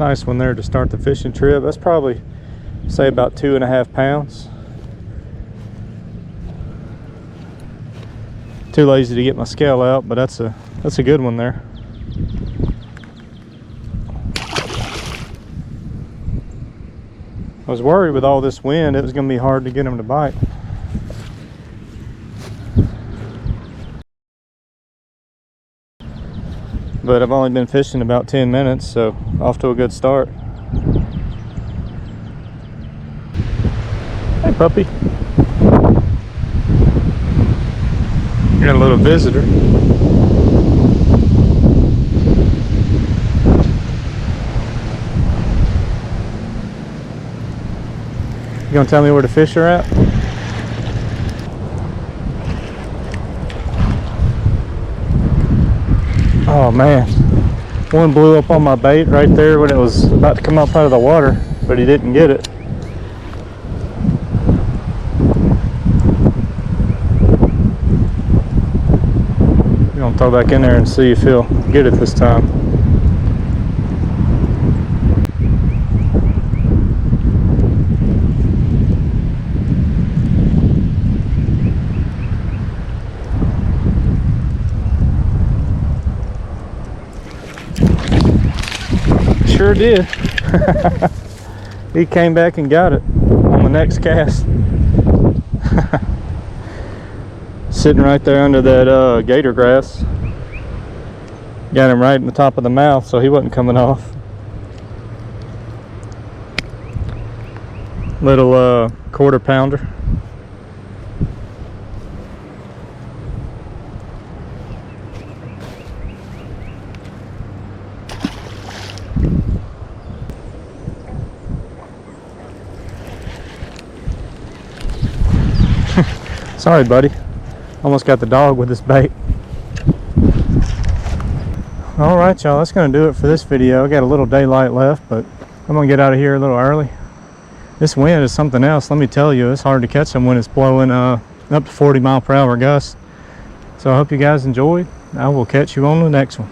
Nice one there to start the fishing trip. That's probably, say, about 2.5 pounds. Too lazy to get my scale out, but that's a good one there. I was worried with all this wind it was going to be hard to get them to bite. But I've only been fishing about 10 minutes, so off to a good start. Hey puppy. You got a little visitor. You gonna tell me where the fish are at? Oh man, one blew up on my bait right there when it was about to come up out of the water, but he didn't get it. I'm gonna throw back in there and see if he'll get it this time. Sure did. He came back and got it on the next cast. Sitting right there under that gator grass. Got him right in the top of the mouth, so he wasn't coming off. Little 1/4 pounder. Sorry, buddy. Almost got the dog with this bait. Alright, y'all. That's going to do it for this video. I got a little daylight left, but I'm going to get out of here a little early. This wind is something else. Let me tell you, it's hard to catch them when it's blowing up to 40 mile per hour gusts. So I hope you guys enjoyed. I will catch you on the next one.